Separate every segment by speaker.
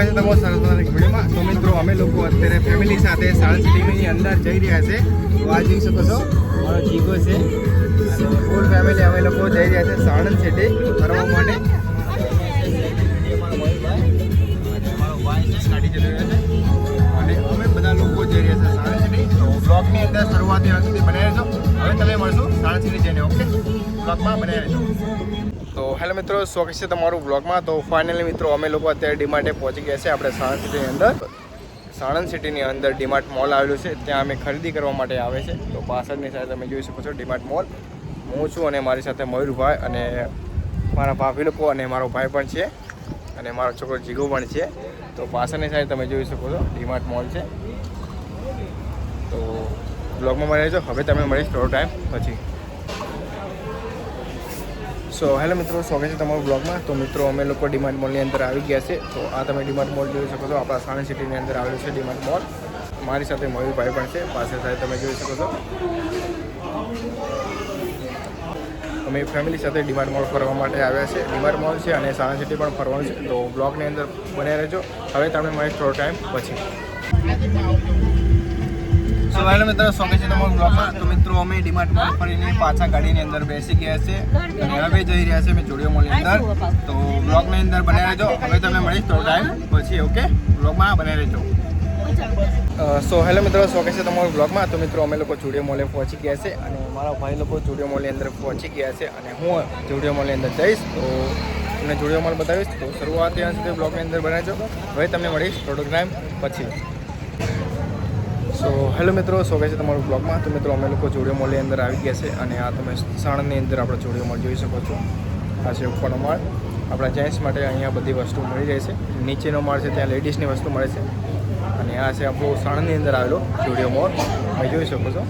Speaker 1: સ્વાગત છે તમારું સરસ વિડીયોમાં। તો મિત્રો અમે લોકો અત્યારે ફેમિલી સાથે સાણંદ સિટીની અંદર જઈ રહ્યા છે। તો આ જોઈ શકો છો મારો જીગો છે અને ફૂલ ફેમિલી અમે લોકો જઈ રહ્યા છે સાણંદ સિટી ફરવા માટે। મારો ભાઈ છે ગાડી ચલાવી રહ્યો છે અને અમે બધા લોકો જઈ રહ્યા છે સાણંદ સિટી। તો બ્લોગની અંદર શરૂઆતથી અંત સુધી બનાવી રહેજો। હવે તમે મળશું સાણંદ સિટી જઈને, ઓકે? બ્લોગમાં બનાવી રહેજો। તો હેલો મિત્રો, સ્વાગત છે તમારું બ્લોગમાં। તો ફાઇનલી મિત્રો અમે લોકો અત્યારે ડીમાર્ટે પહોંચી ગયા છે આપણે સાણંદ સિટીની અંદર। સાણંદ સિટીની અંદર ડીમાર્ટ મોલ આવેલું છે, ત્યાં અમે ખરીદી કરવા માટે આવે છે। તો પાછળની સાઈડ તમે જોઈ શકો છો ડીમાર્ટ મોલ। હું છું અને મારી સાથે મયુરભાઈ અને મારા ભાભી લોકો અને મારો ભાઈ પણ છે અને મારો છોકરો જીગો પણ છે। તો પાછળની સાઈડ તમે જોઈ શકો છો ડીમાર્ટ મોલ છે। તો બ્લોગમાં મળી રહેજો। હવે તમે મળીશ થોડો ટાઈમ પછી। સો હેલો મિત્રો, સ્વાગત છે તમારું બ્લોગમાં। તો મિત્રો અમે લોકો ડીમાર્ટ મોલની અંદર આવી ગયા છે। તો આ તમે ડીમાર્ટ મોલ જોઈ શકો છો, આપણા સાણંદ સિટીની અંદર આવેલું છે ડીમાર્ટ મોલ। મારી સાથે મયુરભાઈ પણ છે, પાછળ સાઈડ તમે જોઈ શકો છો। અમે ફેમિલી સાથે ડીમાર્ટ મોલ ફરવા માટે આવ્યા છે। ડીમાર્ટ મોલ છે અને સાણંદ સિટી પણ ફરવાનું છે। તો બ્લોગની અંદર બન્યા રહેજો। હવે તમને મળીશ થોડો ટાઈમ પછી। સો હેલો મિત્રો, સ્વાગત છે તમારું બ્લોગમાં। તો મિત્રો અમે ડીમાર્ટ મોલ ફરીને પાછા ગાડીની અંદર બેસી ગયા છે અને હવે જઈ રહ્યા છે અમે જોડિયો મોલની અંદર। તો બ્લોગની અંદર બનાવી રહેજો। હવે તમે મળીશ થોડો ટાઈમ પછી, ઓકે? બ્લોગમાં બનાવી રહેજો। સો હેલો મિત્રો, સ્વાગત છે તમારું બ્લોગમાં। તો મિત્રો અમે લોકો જોડિયો મોલે પહોંચી ગયા છે અને મારા ભાઈ લોકો જોડિયો મોલની અંદર પહોંચી ગયા છે અને હું જોડિયો મોલની અંદર જઈશ તો તમને જોડિયો મોલ બતાવીશ। તો શરૂઆત ત્યાં સુધી બ્લોગની અંદર બનાવજો। હવે તમને મળીશ થોડોક ટાઈમ પછી। સો હેલો મિત્રો, સ્વાગત છે તમારું બ્લોગમાં। તો મિત્રો અમે લોકો જોડિયો મોલની અંદર આવી ગયા છે અને આ તમે સાણંદની અંદર આપણો જોડિયો મોલ જોઈ શકો છો। આ છે ઉપરનો માળ, આપણા જેન્ટ્સ માટે અહીંયા બધી વસ્તુ મળી રહે છે। નીચેનો માળ છે ત્યાં લેડીઝની વસ્તુ મળે છે અને આ છે આપણું સાણંદની અંદર આવેલો જોડિયો મોલ, તમે જોઈ શકો છો।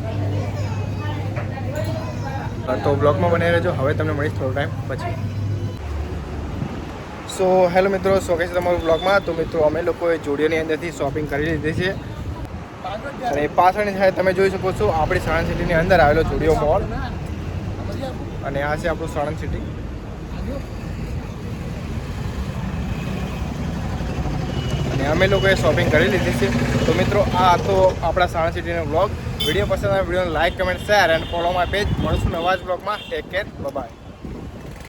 Speaker 1: તો બ્લોગમાં બનાવી રહેજો। હવે તમને મળીશ થોડો ટાઈમ પછી। સો હેલો મિત્રો, સ્વાગત છે તમારું બ્લોગમાં। તો મિત્રો અમે લોકોએ જોડિયોની અંદરથી શોપિંગ કરી લીધી છે અને પાછળની સાઈડ તમે જોઈ શકો છો આપણી સાણંદ સિટીની અંદર આવેલો જોડિયો મોલ અને આ છે આપણું સાણંદ સિટી। અને અમે લોકોએ શોપિંગ કરી લીધી છે। તો મિત્રો આ હતો આપણા સાણંદ સિટીનો બ્લોગ। વિડીયો પસંદ આવે વિડીયોને like, comment, share and follow my page. મળશું નવા જ બ્લોગમાં। Take care, bye bye.